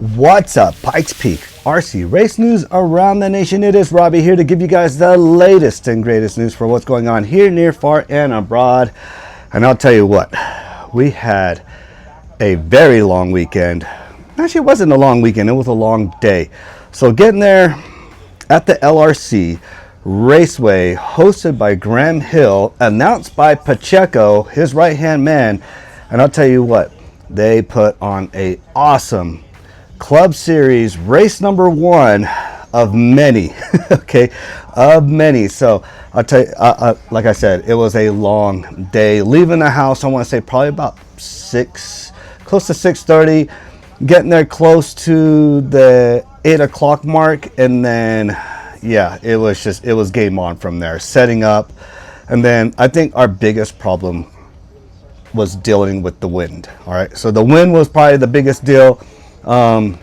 What's up, Pikes Peak RC race news around the nation? It is Robbie here to give you guys the latest and greatest news for what's going on here, near, far, and abroad. And I'll tell you what, we had a very long weekend. Actually, it wasn't a long weekend, it was a long day. So getting there at the LRC Raceway, hosted by Graham Hill, announced by Pacheco, his right-hand man. And I'll tell you what, they put on a awesome Club Series race number one of many. Okay, of many. So I'll tell you, like I said, it was a long day. Leaving the house, I want to say probably about close to 6:30. Getting there close to the 8 o'clock mark, and then yeah, it was game on from there. Setting up, and then I think our biggest problem was dealing with the wind. All right, so the wind was probably the biggest deal. I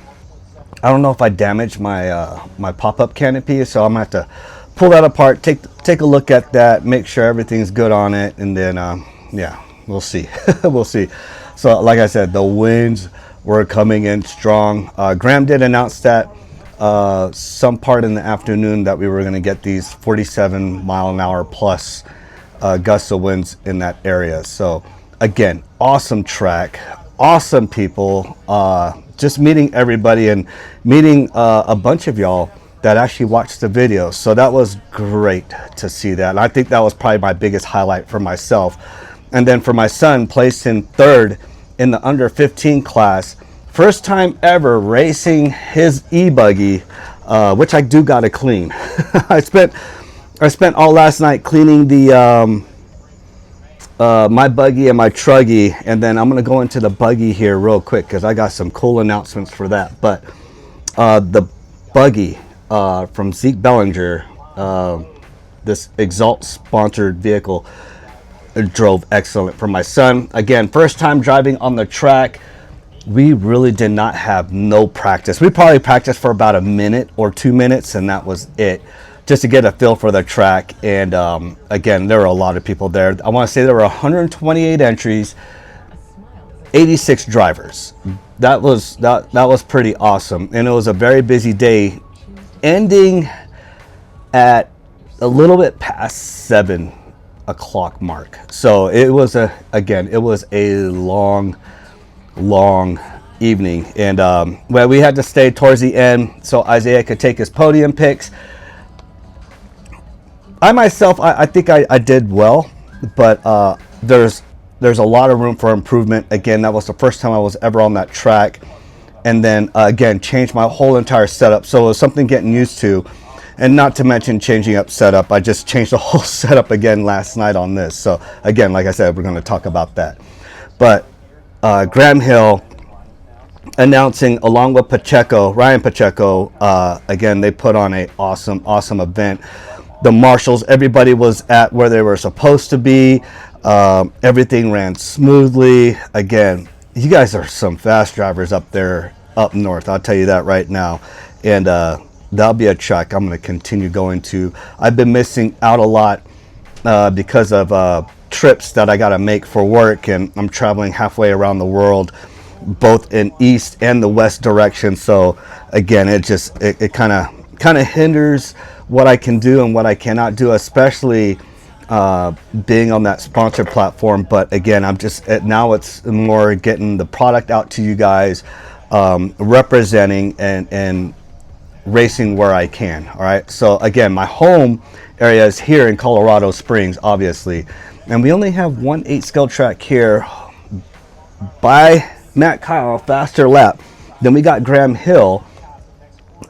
don't know if I damaged my my pop-up canopy, so I'm gonna have to pull that apart, take a look at that, make sure everything's good on it, and then yeah, we'll see. We'll see. So like I said, the winds were coming in strong. Graham did announce that some part in the afternoon that we were going to get these 47-mile-an-hour plus gusts of winds in that area. So again, awesome track, awesome people, just meeting everybody and meeting a bunch of y'all that actually watched the video. So that was great to see that. And I think that was probably my biggest highlight for myself. And then for my son, placed in third in the under 15 class. First time ever racing his e-buggy, which I do gotta clean. I spent all last night cleaning the my buggy and my truggy, and then I'm gonna go into the buggy here real quick because I got some cool announcements for that. But the buggy from Zeke Bellinger, this Exalt sponsored vehicle, drove excellent for my son. Again, first time driving on the track. We really did not have no practice. We probably practiced for about a minute or 2 minutes, and that was it, just to get a feel for the track. And again, there were a lot of people there. I want to say there were 128 entries, 86 drivers. That was pretty awesome, and it was a very busy day, ending at a little bit past 7 o'clock mark. So it was a long evening, and well, we had to stay towards the end so Isaiah could take his podium picks. I myself, I think I did well, but there's a lot of room for improvement. Again, that was the first time I was ever on that track, and then again, changed my whole entire setup, so it was something getting used to. And not to mention changing up setup. I just changed the whole setup again last night on this. So again, like I said, we're going to talk about that. But Graham Hill announcing, along with Ryan Pacheco, again, they put on a awesome event. The marshals, everybody was at where they were supposed to be. Everything ran smoothly. Again, you guys are some fast drivers up there, up north. I'll tell you that right now. And that'll be a track I'm going to continue going to. I've been missing out a lot because of trips that I got to make for work, and I'm traveling halfway around the world, both in east and the west direction. So again, it kind of hinders what I can do and what I cannot do, especially being on that sponsored platform. But again, now it's more getting the product out to you guys, representing and racing where I can. All right, so again, my home area is here in Colorado Springs, obviously, and we only have one 8-scale track here by Matt Kyle, faster lap. Then we got Graham Hill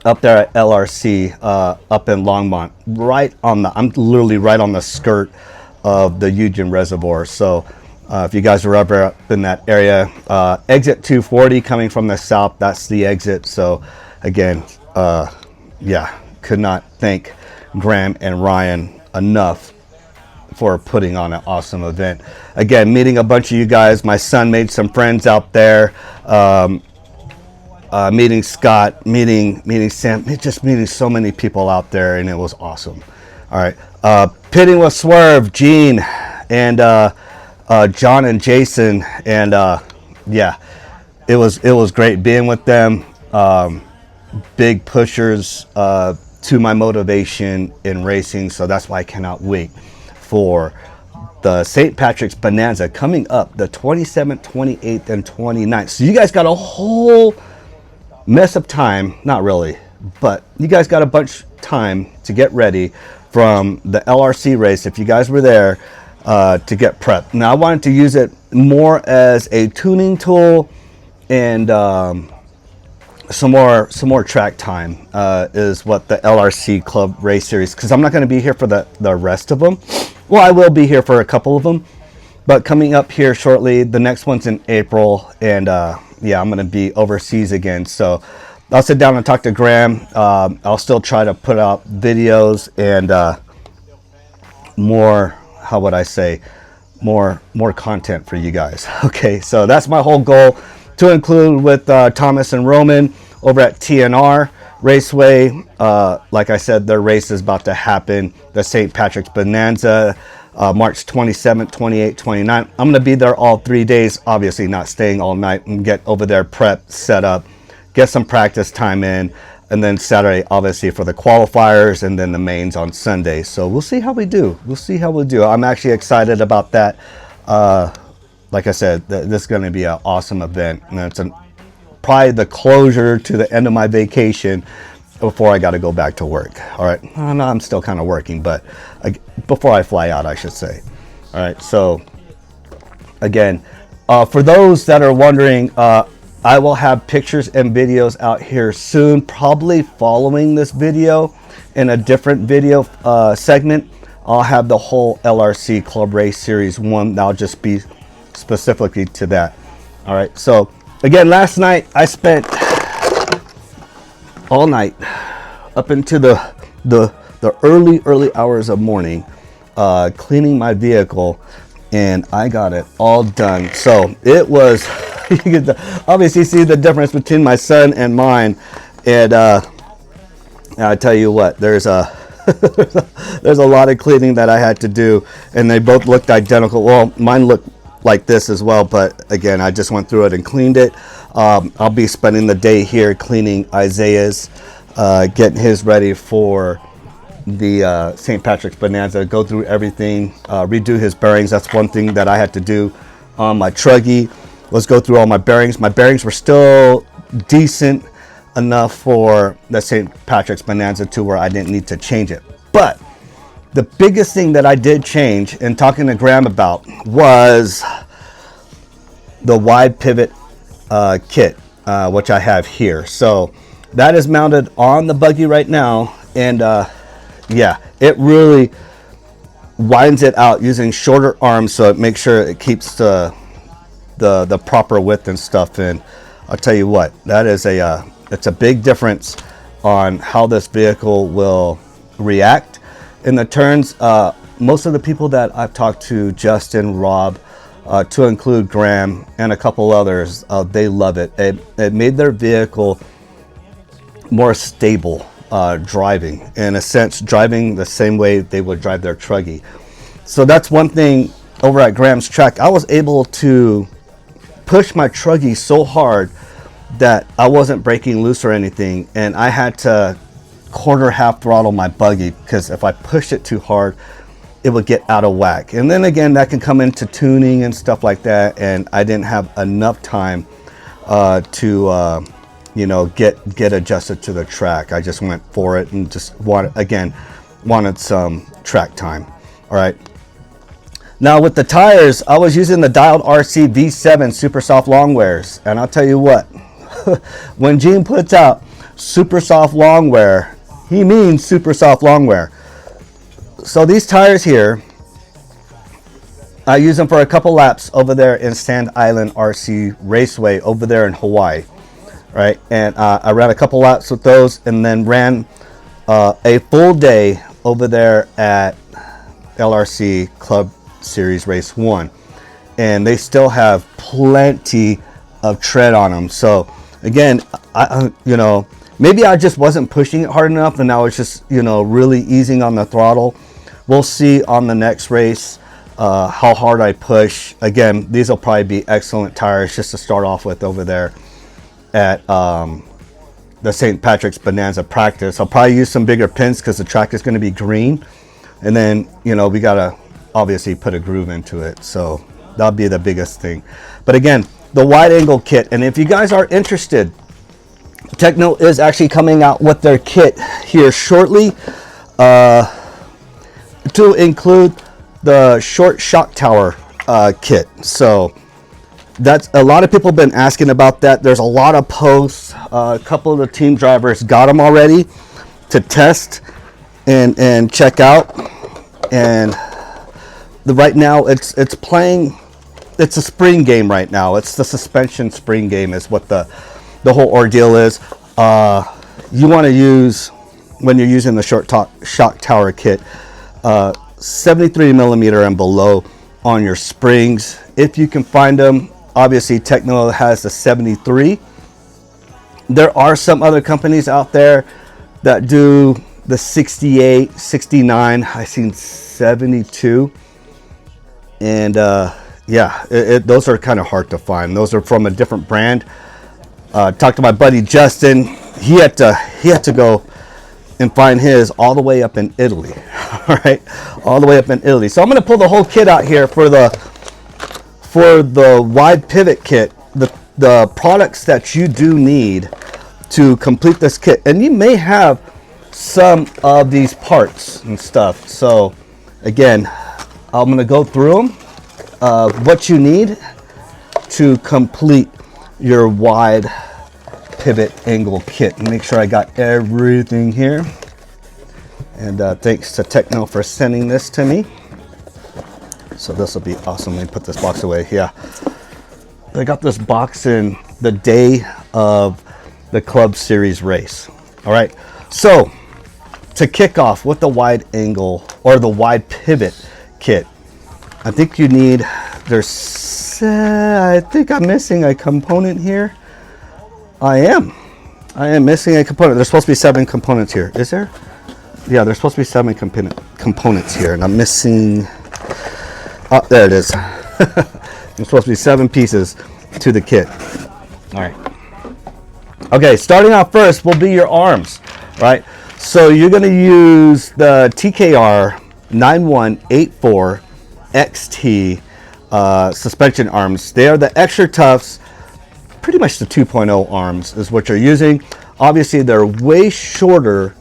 up there at LRC, up in Longmont, I'm literally right on the skirt of the Eugene Reservoir. So if you guys are ever up in that area, exit 240 coming from the south, that's the exit. So again, yeah, could not thank Graham and Ryan enough for putting on an awesome event. Again, meeting a bunch of you guys. My son made some friends out there, meeting Scott, meeting Sam, just meeting so many people out there, and it was awesome. All right, pitting with Swerve, Gene, and John and Jason, and yeah, it was great being with them. big pushers to my motivation in racing. So that's why I cannot wait for the St. Patrick's Bonanza coming up the 27th, 28th, and 29th. So you guys got a whole mess of time, not really, but you guys got a bunch of time to get ready from the LRC race, if you guys were there, to get prepped. Now I wanted to use it more as a tuning tool and some more track time is what the LRC Club Race Series, because I'm not going to be here for the rest of them. Well, I will be here for a couple of them, but coming up here shortly, the next one's in April, and yeah, I'm going to be overseas again. So I'll sit down and talk to Graham. I'll still try to put out videos and more, how would I say, more content for you guys. Okay, so that's my whole goal, to include with Thomas and Roman over at TNR Raceway. Like I said, their race is about to happen, the St. Patrick's Bonanza, March 27th, 28th, 29th. I'm going to be there all 3 days, obviously not staying all night, and get over there, prep, set up, get some practice time in, and then Saturday, obviously, for the qualifiers, and then the mains on Sunday. So we'll see how we do. We'll see how we do. I'm actually excited about that. Like I said, this is going to be an awesome event, and it's probably the closure to the end of my vacation before I got to go back to work. All right, no, I'm still kind of working, but before I fly out, I should say. All right, so again, for those that are wondering, I will have pictures and videos out here soon, probably following this video in a different video segment. I'll have the whole LRC Club Race Series 1. That'll just be specifically to that. All right, so again, last night I spent all night up into the early hours of morning cleaning my vehicle, and I got it all done. So it was you can obviously see the difference between my son and mine, and I tell you what, there's a there's a lot of cleaning that I had to do, and they both looked identical. Well, mine looked like this as well, but again, I just went through it and cleaned it. I'll be spending the day here cleaning Isaiah's, getting his ready for the St. Patrick's Bonanza, go through everything, redo his bearings. That's one thing that I had to do on my Truggy, was go through all my bearings. My bearings were still decent enough for the St. Patrick's Bonanza to where I didn't need to change it. But the biggest thing that I did change, and talking to Graham about, was the wide pivot kit, which I have here. So that is mounted on the buggy right now, and yeah, it really widens it out using shorter arms, so it makes sure it keeps the proper width and stuff. And I'll tell you what, that is it's a big difference on how this vehicle will react in the turns. Most of the people that I've talked to, Justin, Rob, to include Graham and a couple others, they love it. It made their vehicle more stable driving, in a sense, driving the same way they would drive their Truggy. So that's one thing over at Graham's track. I was able to push my Truggy so hard that I wasn't breaking loose or anything, and I had to quarter half throttle my buggy, because if I pushed it too hard, it would get out of whack. And then again, that can come into tuning and stuff like that, and I didn't have enough time to you know, get adjusted to the track. I just went for it and just wanted some track time. All right, now with the tires, I was using the Dialed RC V7 super soft long wears, and I'll tell you what, when Gene puts out super soft long wear, he means super soft long wear. So these tires here, I use them for a couple laps over there in Sand Island RC Raceway over there in Hawaii, right? And I ran a couple laps with those, and then ran a full day over there at LRC Club Series Race 1, and they still have plenty of tread on them. So again, you know, maybe I just wasn't pushing it hard enough, and I was just, you know, really easing on the throttle. We'll see on the next race how hard I push. Again, these will probably be excellent tires just to start off with over there at the St. Patrick's Bonanza practice. I'll probably use some bigger pins because the track is going to be green, and then we gotta obviously put a groove into it, so that'll be the biggest thing. But again, the wide angle kit, and if you guys are interested, Tekno is actually coming out with their kit here shortly, to include the short shock tower kit. So that's a lot of people have been asking about that. There's a lot of posts. A couple of the team drivers got them already to test and check out. And right now it's playing. It's a spring game right now. It's the suspension spring game is what the whole ordeal is. You want to use, when you're using the short shock tower kit, 73 millimeter and below on your springs if you can find them. Obviously Tekno has the 73. There are some other companies out there that do the 68, 69. I've seen 72, and yeah, those are kind of hard to find. Those are from a different brand. Talked to my buddy Justin. He had to go and find his all the way up in Italy. All right, all the way up in Italy. So I'm going to pull the whole kit out here for the wide pivot kit. The products that you do need to complete this kit, and you may have some of these parts and stuff. So again, I'm going to go through them. What you need to complete your wide pivot angle kit. Make sure I got everything here. And thanks to Tekno for sending this to me. So this will be awesome. Let me put this box away. Yeah, I got this box in the day of the Club Series race. All right, so to kick off with the wide angle or the wide pivot kit, I think you need, I think I'm missing a component here. I am missing a component. There's supposed to be 7 components here. Is there? Yeah, there's supposed to be 7 components here, and I'm missing. Oh, there it is. There's supposed to be 7 pieces to the kit. All right. Okay, starting out first will be your arms, right? So you're going to use the TKR 9184 XT suspension arms. They are the extra toughs, pretty much the 2.0 arms is what you're using. Obviously, they're way shorter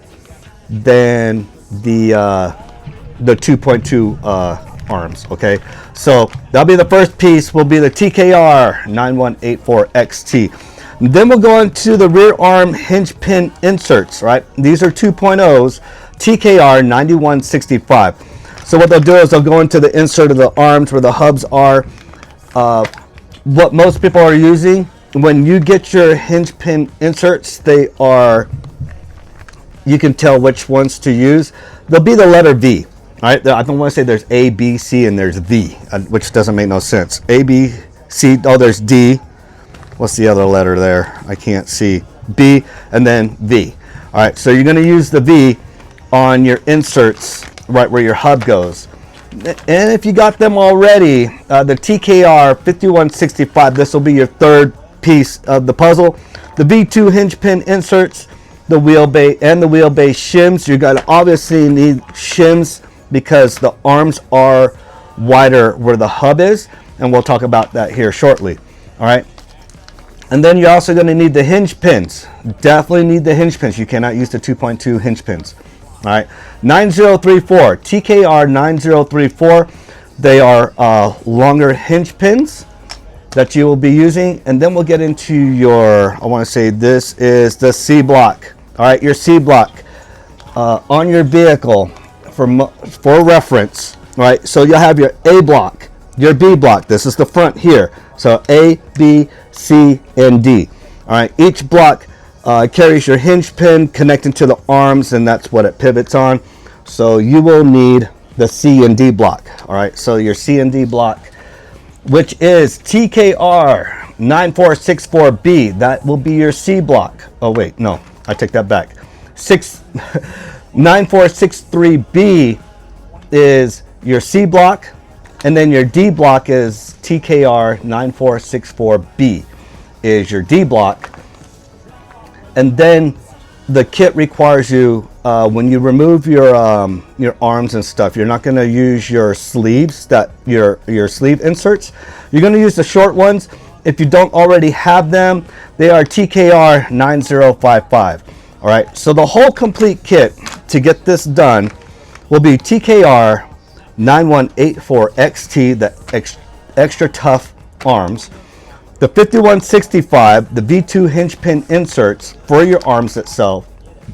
than the 2.2 arms. Okay, so that'll be the first piece. Will be the TKR 9184 XT. Then we'll go into the rear arm hinge pin inserts. Right, these are 2.0s, TKR 9165. So what they'll do is they'll go into the insert of the arms where the hubs are. What most people are using when you get your hinge pin inserts, they are, you can tell which ones to use. They'll be the letter V. All right, I don't want to say there's A, B, C, and there's V, which doesn't make no sense. A, B, C, oh, there's D. What's the other letter there? I can't see. B, and then V. All right, so you're going to use the V on your inserts right where your hub goes. And if you got them already, the TKR 5165, this will be your third piece of the puzzle. The V2 hinge pin inserts, the wheelbase and the wheelbase shims. You're going to obviously need shims because the arms are wider where the hub is, and we'll talk about that here shortly. All right, and then you're also going to need the hinge pins. Definitely need the hinge pins. You cannot use the 2.2 hinge pins. All right, 9034 TKR 9034. They are longer hinge pins that you will be using, and then we'll get into your, I want to say this is the C block. All right, your C block on your vehicle for reference. All right, so you'll have your A block, your B block. This is the front here. So A, B, C, and D. All right, each block carries your hinge pin connecting to the arms, and that's what it pivots on. So you will need the C and D block. All right, so your C and D block, which is TKR 9464B, that will be your C block. Oh wait, no, I take that back. 9463B is your C block, and then your D block is TKR 9464B is your D block. And then the kit requires you, when you remove your arms and stuff, you're not going to use your sleeves, your sleeve inserts. You're going to use the short ones. If you don't already have them, they are TKR 9055. All right, so the whole complete kit to get this done will be TKR 9184XT, the extra tough arms, the 5165, the V2 hinge pin inserts for your arms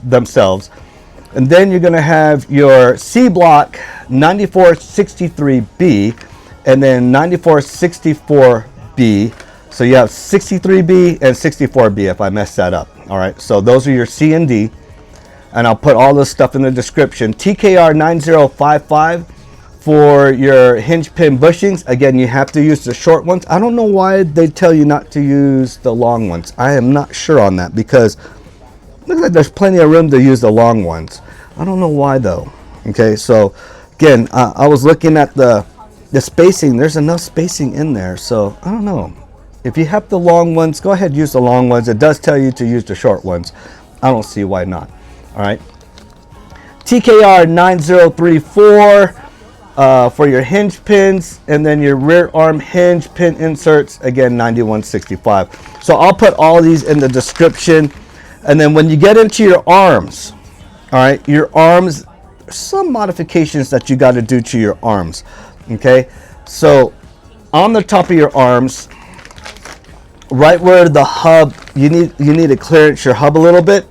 themselves, and then you're going to have your C block 9463B and then 9464B. So you have 63B and 64B if I messed that up. All right, so those are your C and D, and I'll put all this stuff in the description. TKR 9055 for your hinge pin bushings. Again, you have to use the short ones. I don't know why they tell you not to use the long ones. I am not sure on that, because it looks like there's plenty of room to use the long ones. I don't know why though. Okay, so again, I was looking at the spacing. There's enough spacing in there, so I don't know. If you have the long ones, go ahead and use the long ones. It does tell you to use the short ones. I don't see why not. All right. TKR 9034 for your hinge pins, and then your rear arm hinge pin inserts, again 9165. So I'll put all these in the description. And then when you get into your arms, all right, your arms, some modifications that you got to do to your arms. Okay, so on the top of your arms, right where the hub, you need to clearance your hub a little bit.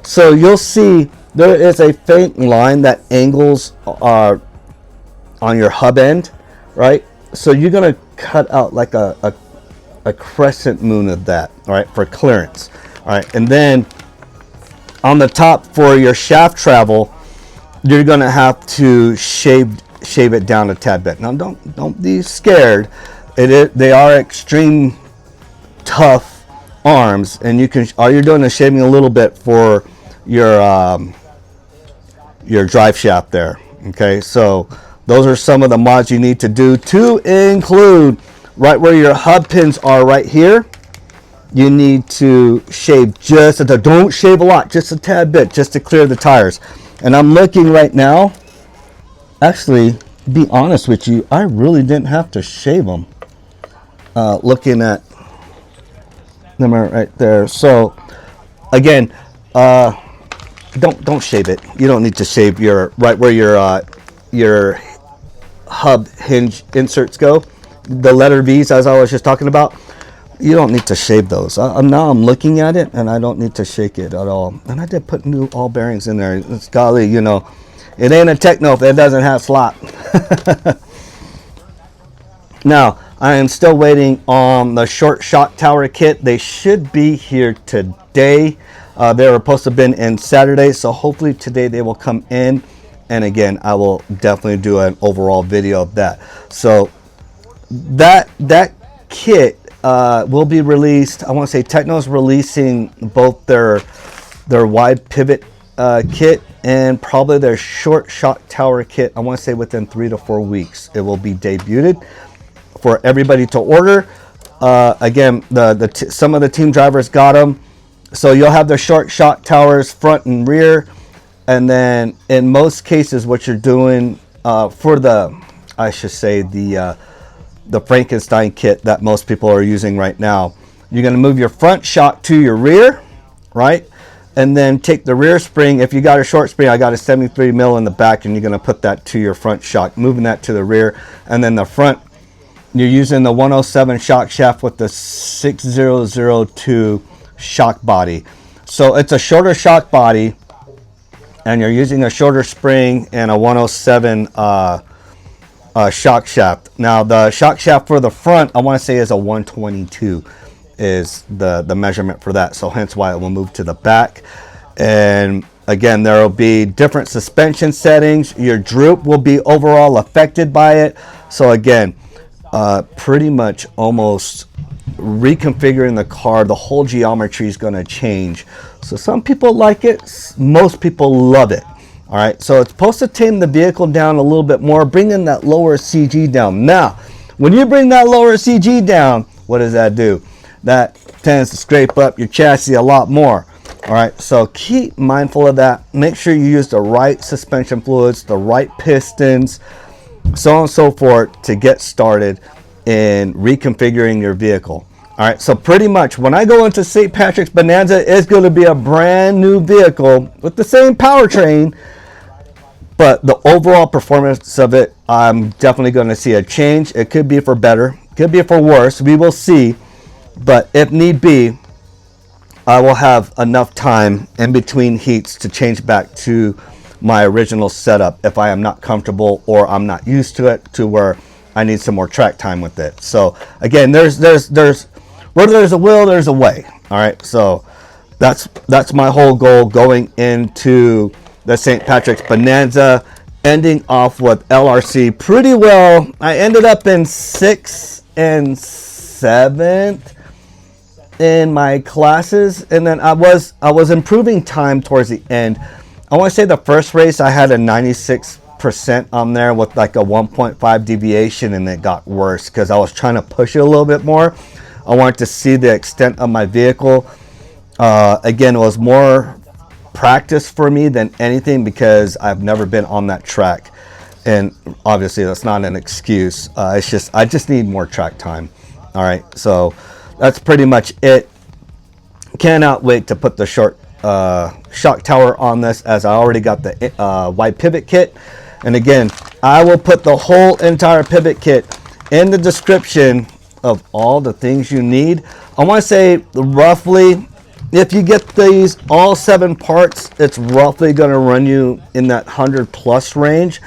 So you'll see there is a faint line that angles on your hub end, right? So you're gonna cut out like a crescent moon of that, all right, for clearance. All right, and then on the top for your shaft travel, you're gonna have to shave it down a tad bit. Now don't be scared. They are extreme tough arms, and all you're doing is shaving a little bit for your drive shaft there. Okay, so those are some of the mods you need to do, to include right where your hub pins are right here. You need to shave don't shave a lot, just a tad bit, just to clear the tires. And I'm looking right now, actually, be honest with you, I really didn't have to shave them. Looking at them right there. So again, don't shave it. You don't need to shave right where your hub hinge inserts go, the letter V's, as I was just talking about. You don't need to shave those. Now I'm looking at it, and I don't need to shake it at all. And I did put new all bearings in there. It's golly, it ain't a Tekno if it doesn't have slop. Now I am still waiting on the short shock tower kit. They should be here today. They were supposed to have been in Saturday, so hopefully today they will come in. And again, I will definitely do an overall video of that. So that kit will be released. I want to say Tekno's releasing both their wide pivot kit and probably their short shock tower kit. I want to say within 3 to 4 weeks it will be debuted for everybody to order. Again, some of the team drivers got them, so you'll have the short shock towers front and rear. And then in most cases, what you're doing for the Frankenstein kit that most people are using right now, you're going to move your front shock to your rear, right? And then take the rear spring. If you got a short spring, I got a 73 mil in the back, and you're going to put that to your front shock, moving that to the rear. And then the front, you're using the 107 shock shaft with the 6002 shock body. So it's a shorter shock body, and you're using a shorter spring and a 107 shock shaft. Now the shock shaft for the front, I want to say, is a 122 is the measurement for that, so hence why it will move to the back. And again, there will be different suspension settings. Your droop will be overall affected by it. So again, pretty much almost reconfiguring the car, the whole geometry is going to change. So some people like it, most people love it. All right, so it's supposed to tame the vehicle down a little bit more, bringing that lower CG down. Now, when you bring that lower CG down, what does that do? That tends to scrape up your chassis a lot more. All right, so keep mindful of that. Make sure you use the right suspension fluids, the right pistons, so on and so forth to get started in reconfiguring your vehicle. All right, so pretty much when I go into St. Patrick's Bonanza, it's going to be a brand new vehicle with the same powertrain, but the overall performance of it, I'm definitely going to see a change. It could be for better, could be for worse. We will see, but if need be, I will have enough time in between heats to change back to my original setup if I am not comfortable or I'm not used to it, to where I need some more track time with it. So again, there's where there's a will, there's a way. All right, so that's my whole goal going into the St. Patrick's Bonanza, ending off with LRC pretty well. I ended up in 6th and 7th in my classes, and then I was improving time towards the end. I want to say the first race I had a 96% on there with like a 1.5 deviation, and it got worse because I was trying to push it a little bit more. I wanted to see the extent of my vehicle. Again, it was more practice for me than anything because I've never been on that track, and obviously that's not an excuse. It's just I just need more track time. All right, so that's pretty much it. Cannot wait to put the short shock tower on this, as I already got the wide pivot kit. And again, I will put the whole entire pivot kit in the description of all the things you need. I want to say roughly, if you get these all 7 parts, it's roughly going to run you in that 100+ range.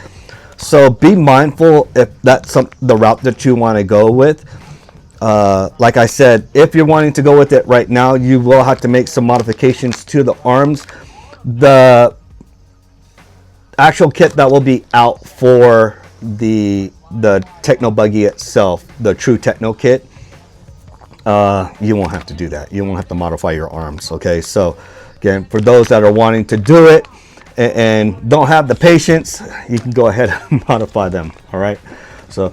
So be mindful if that's the route that you want to go with. Like I said, if you're wanting to go with it right now, you will have to make some modifications to the arms. The actual kit that will be out for the Tekno buggy itself, the true Tekno kit, you won't have to do that. You won't have to modify your arms. Okay, so again, for those that are wanting to do it and don't have the patience, you can go ahead and modify them. All right, so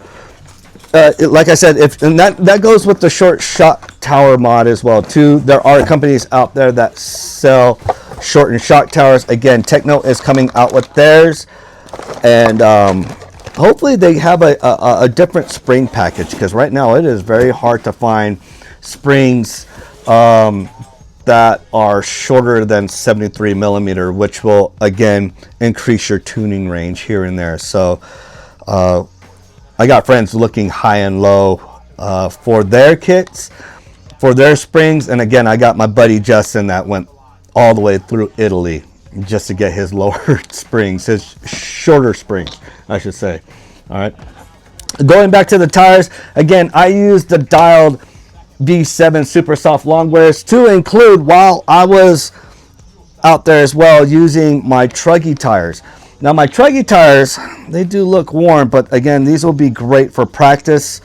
like I said, and that goes with the short shock tower mod as well too. There are companies out there that sell shortened shock towers. Again, Tekno is coming out with theirs, and hopefully they have a different spring package, because right now it is very hard to find springs that are shorter than 73 millimeter, which will again increase your tuning range here and there. So I got friends looking high and low for their kits, for their springs. And again, I got my buddy Justin that went all the way through Italy just to get his lower springs, his shorter springs, I should say. All right. Going back to the tires, again, I used the dialed V7 super soft long wears to include, while I was out there as well, using my Truggy tires. Now my Truggy tires, they do look warm, but again, these will be great for practice.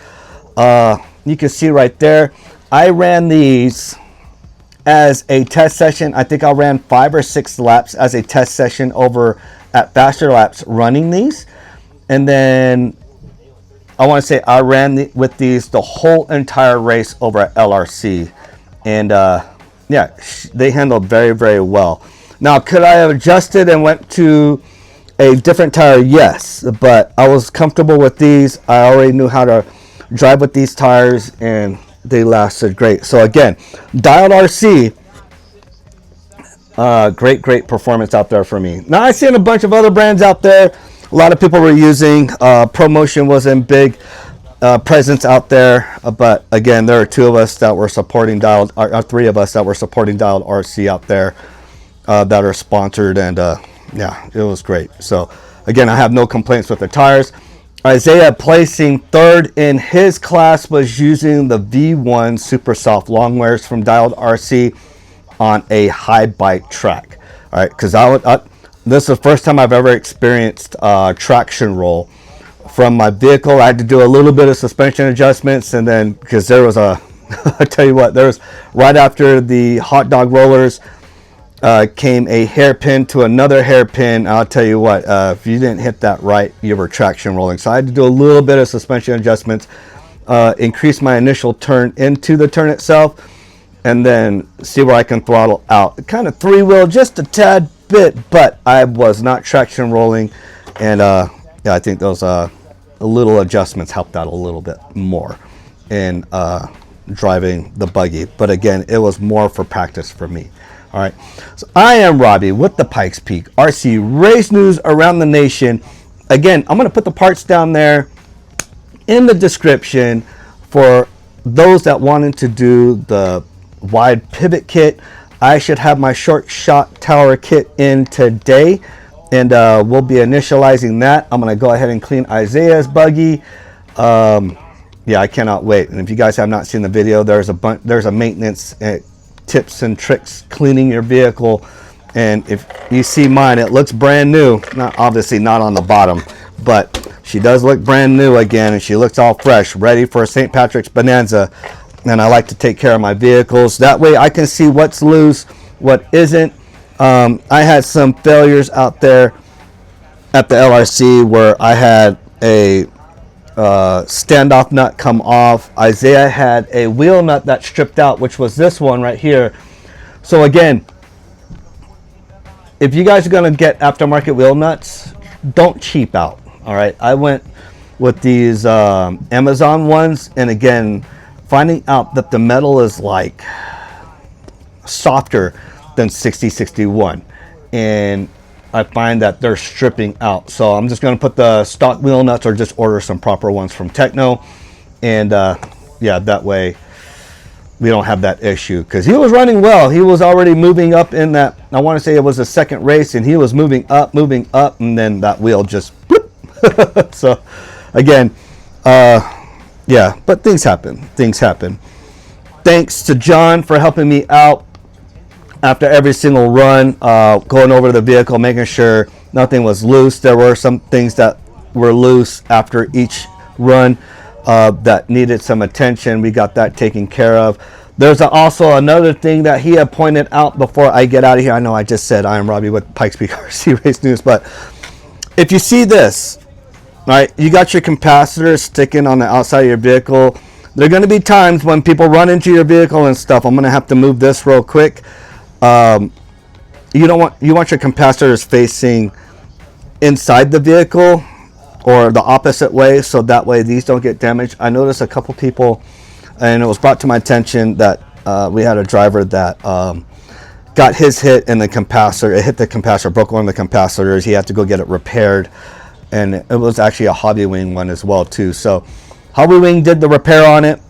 You can see right there, I ran these as a test session. I think I ran 5 or 6 laps as a test session over at Faster Laps running these. And then I want to say I ran with these the whole entire race over at LRC. And yeah, they handled very, very well. Now, could I have adjusted and went to a different tire? Yes, but I was comfortable with these. I already knew how to drive with these tires, and they lasted great. So again, Dialed RC, great performance out there for me. Now I've seen a bunch of other brands out there. A lot of people were using ProMotion, was in big presence out there, but again, there are 2 of us that were supporting Dialed, or 3 of us that were supporting Dialed RC out there that are sponsored, and yeah, it was great. So again, I have no complaints with the tires. Isaiah, placing 3rd in his class, was using the V1 super soft long wears from Dialed RC on a high bite track. All right, because this is the first time I've ever experienced traction roll from my vehicle. I had to do a little bit of suspension adjustments, and then because there was I tell you what, there was, right after the hot dog rollers came a hairpin to another hairpin. I'll tell you what, if you didn't hit that right, you were traction rolling. So I had to do a little bit of suspension adjustments, increase my initial turn into the turn itself. and then see where I can throttle out. Kind of three-wheel just a tad bit, but I was not traction rolling, and yeah, I think those little adjustments helped out a little bit more in driving the buggy. But again, it was more for practice for me. All right, so I am Robbie with the Pikes Peak RC race news around the nation. Again, I'm going to put the parts down there in the description for those that wanted to do the wide pivot kit. I should have my short shot tower kit in today, and we'll be initializing that. I'm going to go ahead and clean Isaiah's buggy. Yeah, I cannot wait. And if you guys have not seen the video, there's a maintenance tips and tricks cleaning your vehicle. And if you see mine, it looks brand new. Not obviously not on the bottom, but she does look brand new again, and she looks all fresh, ready for a St. Patrick's Bonanza. And I like to take care of my vehicles. That way I can see what's loose, what isn't. I had some failures out there at the LRC where I had a standoff nut come off. Isaiah had a wheel nut that stripped out, which was this one right here. So again, if you guys are going to get aftermarket wheel nuts, don't cheap out. All right, I went with these Amazon ones, and again, finding out that the metal is like softer than 6061, and I find that they're stripping out. So I'm just going to put the stock wheel nuts or just order some proper ones from Tekno, and yeah, that way we don't have that issue, because he was running well. He was already moving up in that, I want to say it was the second race, and he was moving up, and then that wheel just bloop. So again, yeah, but things happen. Thanks to John for helping me out after every single run, going over the vehicle, making sure nothing was loose. There were some things that were loose after each run that needed some attention. We got that taken care of. There's also another thing that he had pointed out before I get out of here. I know I just said I am Robbie with Pikes Peak RC Race News, but if you see this, right, you got your capacitors sticking on the outside of your vehicle. There are going to be times when people run into your vehicle and stuff. I'm going to have to move this real quick. You want your capacitors facing inside the vehicle or the opposite way, so that way these don't get damaged. I noticed a couple people, and it was brought to my attention that we had a driver that got his hit in the capacitor. It hit the capacitor, broke one of the capacitors. He had to go get it repaired, and it was actually a Hobby Wing one as well too. So Hobby Wing did the repair on it.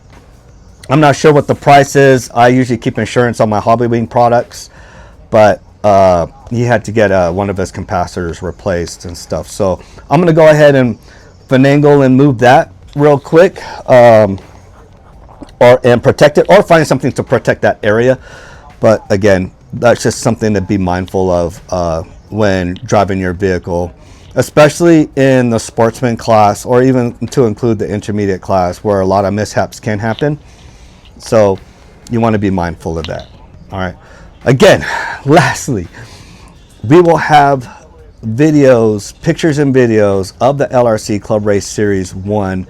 I'm not sure what the price is. I usually keep insurance on my Hobby Wing products, but he had to get one of his capacitors replaced and stuff. So I'm going to go ahead and finagle and move that real quick, and protect it, or find something to protect that area. But again, that's just something to be mindful of when driving your vehicle, especially in the sportsman class, or even to include the intermediate class, where a lot of mishaps can happen. So you want to be mindful of that. All right. Again, lastly, we will have videos, pictures and videos of the LRC Club Race Series 1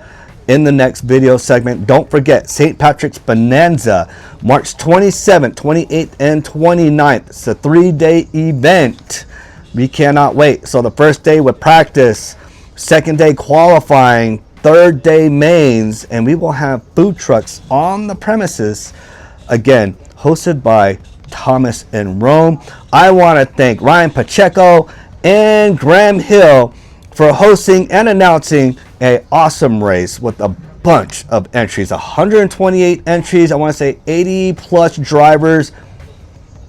in the next video segment. Don't forget, St. Patrick's Bonanza, March 27th, 28th, and 29th. It's a 3-day event. We cannot wait. So the first day with practice, second day qualifying, third day mains, and we will have food trucks on the premises. Again, hosted by Thomas and Rome. I want to thank Ryan Pacheco and Graham Hill for hosting and announcing an awesome race with a bunch of entries. 128 entries. I want to say 80 plus drivers.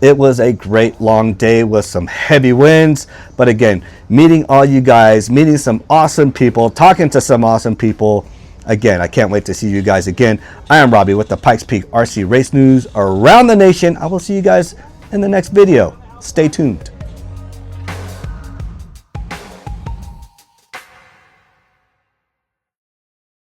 It was a great long day with some heavy winds. But again, meeting all you guys, meeting some awesome people, talking to some awesome people. Again, I can't wait to see you guys again. I am Robbie with the Pikes Peak RC Race News around the nation. I will see you guys in the next video. Stay tuned.